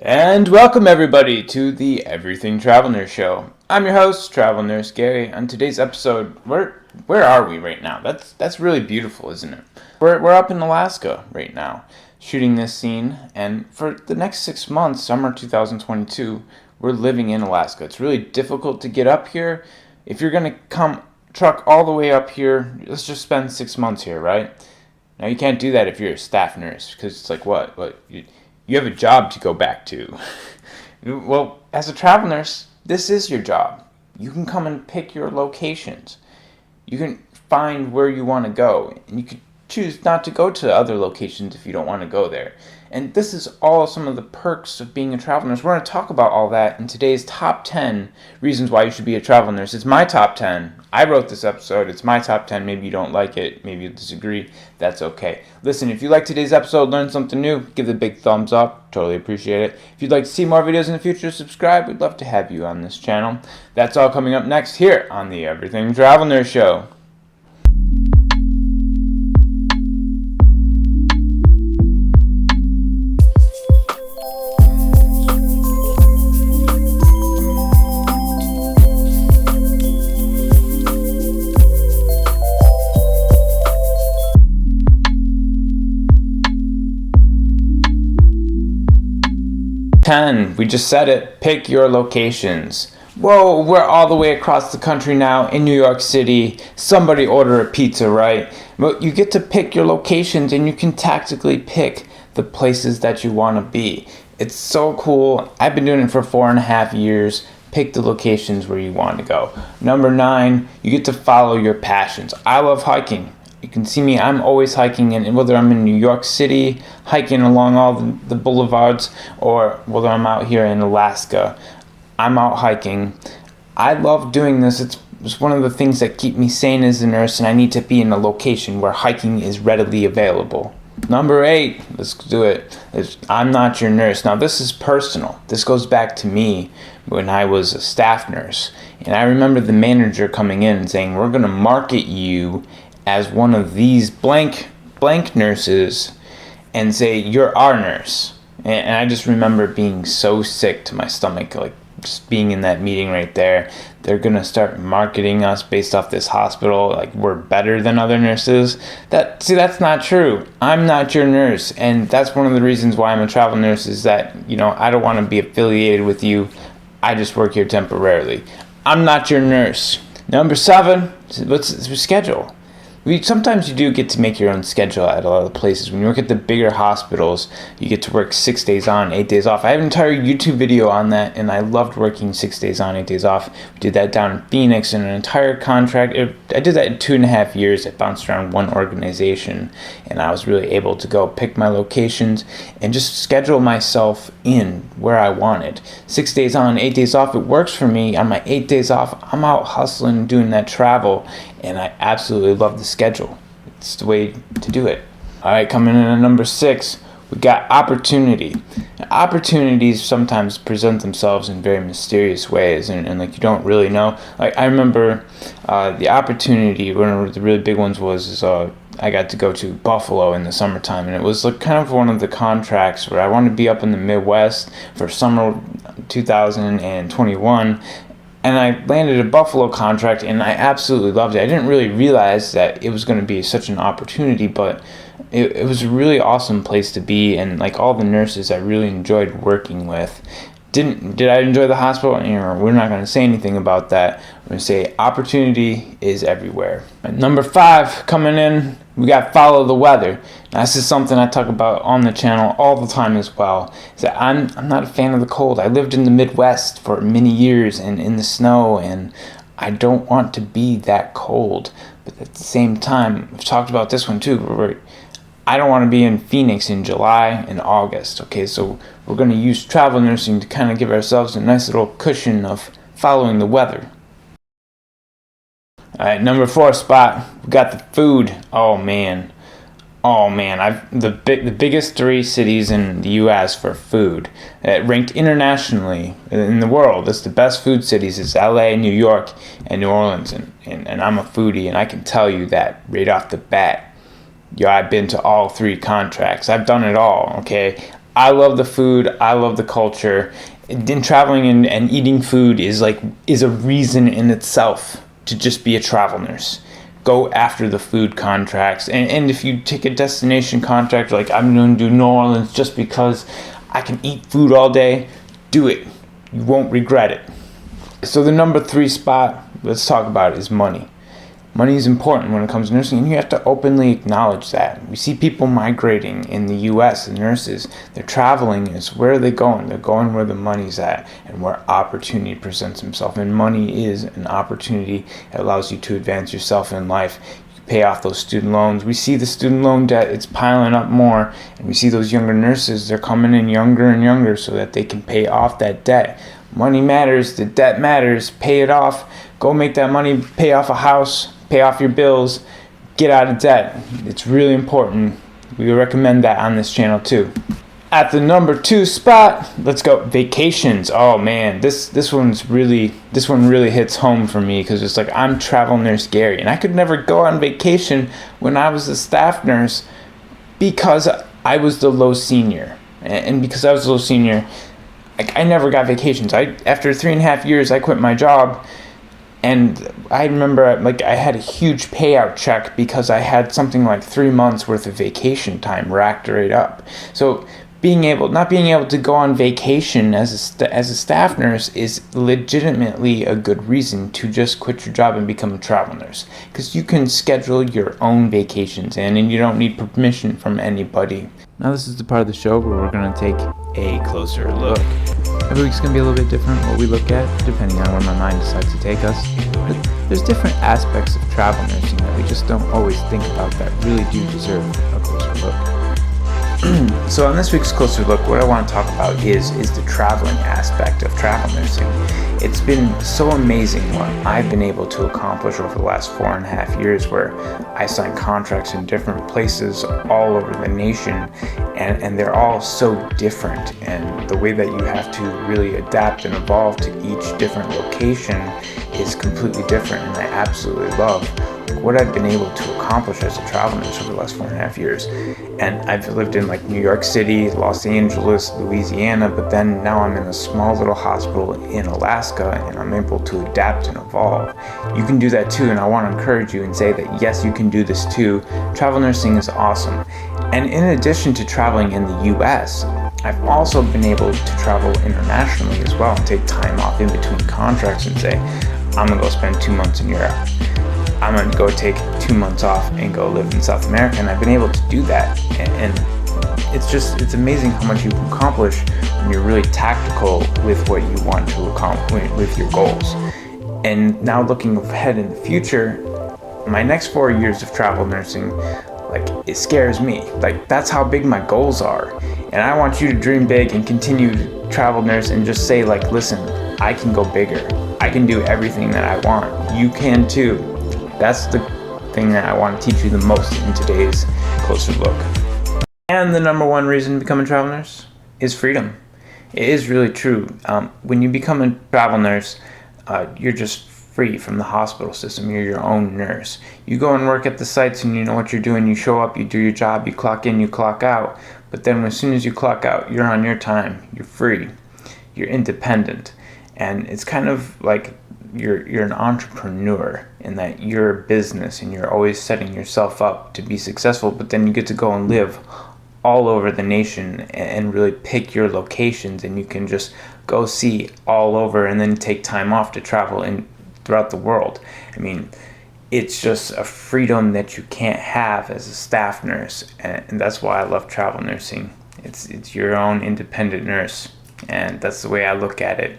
And welcome everybody to the Everything Travel Nurse Show. I'm your host, Travel Nurse Gary. On today's episode, where are we right now? That's really beautiful, isn't it? We're up in Alaska right now, shooting this scene, and for the next 6 months, summer 2022, we're living in Alaska. It's really difficult to get up here. If you're gonna come truck all the way up here, let's just spend 6 months here, right? Now you can't do that if you're a staff nurse, because it's like what you have a job to go back to. Well, as a travel nurse, this is your job. You can come and pick your locations. You can find where you want to go, and you can choose not to go to other locations if you don't want to go there. And this is all some of the perks of being a travel nurse. We're going to talk about all that in today's top 10 reasons why you should be a travel nurse. It's my top 10. I wrote this episode. It's my top 10. Maybe you don't like it. Maybe you disagree. That's okay. Listen, if you like today's episode, learn something new, give it a big thumbs up. Totally appreciate it. If you'd like to see more videos in the future, subscribe. We'd love to have you on this channel. That's all coming up next here on the Everything Travel Nurse Show. We just said it. Pick your locations. Whoa, we're all the way across the country now in New York City. Somebody order a pizza, right? But you get to pick your locations and you can tactically pick the places that you want to be. It's so cool. I've been doing it for 4.5 years. Pick the locations where you want to go. Number 9, you get to follow your passions. I love hiking. You can see me, I'm always hiking, and whether I'm in New York City, hiking along all the boulevards, or whether I'm out here in Alaska, I'm out hiking. I love doing this. It's one of the things that keep me sane as a nurse, and I need to be in a location where hiking is readily available. Number 8, let's do it, is I'm not your nurse. Now this is personal. This goes back to me when I was a staff nurse. And I remember the manager coming in and saying, we're going to market you as one of these blank nurses and say you're our nurse. And I just remember being so sick to my stomach, like just being in that meeting right there. They're gonna start marketing us based off this hospital, like we're better than other nurses. That's not true. I'm not your nurse, and that's one of the reasons why I'm a travel nurse, is that, I don't want to be affiliated with you. I just work here temporarily. I'm not your nurse. Number 7, what's the schedule? Sometimes you do get to make your own schedule at a lot of places. When you work at the bigger hospitals, you get to work 6 days on, 8 days off. I have an entire YouTube video on that, and I loved working 6 days on, 8 days off. We did that down in Phoenix in an entire contract. I did that in 2.5 years. I bounced around one organization, and I was really able to go pick my locations and just schedule myself in where I wanted. 6 days on, 8 days off, it works for me. On my 8 days off, I'm out hustling, doing that travel, and I absolutely love the schedule. It's the way to do it. All right, coming in at number 6, we got opportunity. Opportunities sometimes present themselves in very mysterious ways, and like you don't really know. Like I remember the opportunity, one of the really big ones was I got to go to Buffalo in the summertime, and it was like kind of one of the contracts where I wanted to be up in the Midwest for summer 2021. And I landed a Buffalo contract, and I absolutely loved it. I didn't really realize that it was going to be such an opportunity, but it was a really awesome place to be, and like all the nurses I really enjoyed working with. Did I enjoy the hospital? We're not going to say anything about that. We're going to say opportunity is everywhere. At number 5, coming in, we got follow the weather. Now, this is something I talk about on the channel all the time as well. Is that I'm not a fan of the cold. I lived in the Midwest for many years and in the snow, and I don't want to be that cold. But at the same time, I've talked about this one too. I don't want to be in Phoenix in July and August. Okay, so we're going to use travel nursing to kind of give ourselves a nice little cushion of following the weather. All right, number 4 spot, we got the food. Oh man, the biggest 3 cities in the U.S. for food, ranked internationally in the world. It's the best food cities. It's L.A., New York, and New Orleans. And I'm a foodie, and I can tell you that right off the bat. I've been to all 3 contracts. I've done it all. Okay, I love the food. I love the culture. And traveling and eating food is a reason in itself to just be a travel nurse. Go after the food contracts. And if you take a destination contract, like I'm going to do New Orleans just because I can eat food all day, do it. You won't regret it. So the number 3 spot, let's talk about it, is money. Money is important when it comes to nursing, and you have to openly acknowledge that. We see people migrating in the U.S., the nurses. They're traveling. Where are they going? They're going where the money's at and where opportunity presents itself. And money is an opportunity that allows you to advance yourself in life. You pay off those student loans. We see the student loan debt, it's piling up more. And we see those younger nurses, they're coming in younger and younger so that they can pay off that debt. Money matters. The debt matters. Pay it off. Go make that money, pay off a house, pay off your bills, get out of debt. It's really important. We recommend that on this channel too. At the number 2 spot, let's go vacations. Oh man, this one really hits home for me because it's like I'm travel nurse Gary, and I could never go on vacation when I was a staff nurse because I was the low senior, and because I was the low senior, I never got vacations. After 3.5 years, I quit my job. And I remember I had a huge payout check because I had something like 3 months worth of vacation time racked right up. So not being able to go on vacation as a staff nurse is legitimately a good reason to just quit your job and become a travel nurse, because you can schedule your own vacations and you don't need permission from anybody. Now this is the part of the show where we're going to take a closer look. Every week's going to be a little bit different what we look at, depending on where my mind decides to take us. But there's different aspects of travel nursing that we just don't always think about that really do deserve a closer look. So on this week's closer look, what I want to talk about is the traveling aspect of travel nursing. It's been so amazing what I've been able to accomplish over the last 4.5 years, where I signed contracts in different places all over the nation, and they're all so different, and the way that you have to really adapt and evolve to each different location is completely different, and I absolutely love what I've been able to accomplish as a travel nurse over the last 4.5 years. And I've lived in New York City, Los Angeles, Louisiana, but then now I'm in a small little hospital in Alaska, and I'm able to adapt and evolve. You can do that too, and I want to encourage you and say that yes, you can do this too. Travel nursing is awesome. And in addition to traveling in the US, I've also been able to travel internationally as well and take time off in between contracts and say, I'm gonna go spend 2 months in Europe. I'm going to go take 2 months off and go live in South America, and I've been able to do that, and it's amazing how much you can accomplish when you're really tactical with what you want to accomplish with your goals. And now looking ahead in the future, my next 4 years of travel nursing, it scares me. That's how big my goals are, and I want you to dream big and continue to travel nurse and just say listen, I can go bigger. I can do everything that I want. You can too. That's the thing that I want to teach you the most in today's closer look. And the number 1 reason to become a travel nurse is freedom. It is really true. When you become a travel nurse, you're just free from the hospital system. You're your own nurse. You go and work at the sites and you know what you're doing. You show up, you do your job, you clock in, you clock out. But then as soon as you clock out, you're on your time. You're free. You're independent. And it's kind of like you're an entrepreneur in that you're a business and you're always setting yourself up to be successful, but then you get to go and live all over the nation and really pick your locations, and you can just go see all over and then take time off to travel throughout the world. I mean, it's just a freedom that you can't have as a staff nurse, and that's why I love travel nursing. It's your own independent nurse, and that's the way I look at it.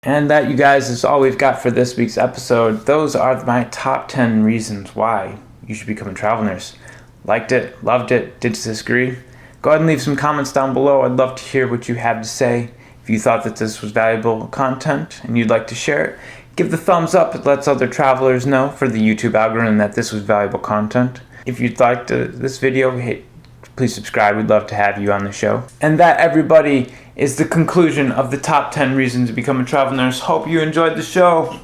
And that, you guys, is all we've got for this week's episode. Those are my top 10 reasons why you should become a travel nurse. Liked it, loved it, did disagree? Go ahead and leave some comments down below. I'd love to hear what you have to say. If you thought that this was valuable content and you'd like to share it, give the thumbs up. It lets other travelers know for the YouTube algorithm that this was valuable content. If you'd like this video, please subscribe. We'd love to have you on the show. And that, everybody, is the conclusion of the top 10 reasons to become a travel nurse. Hope you enjoyed the show.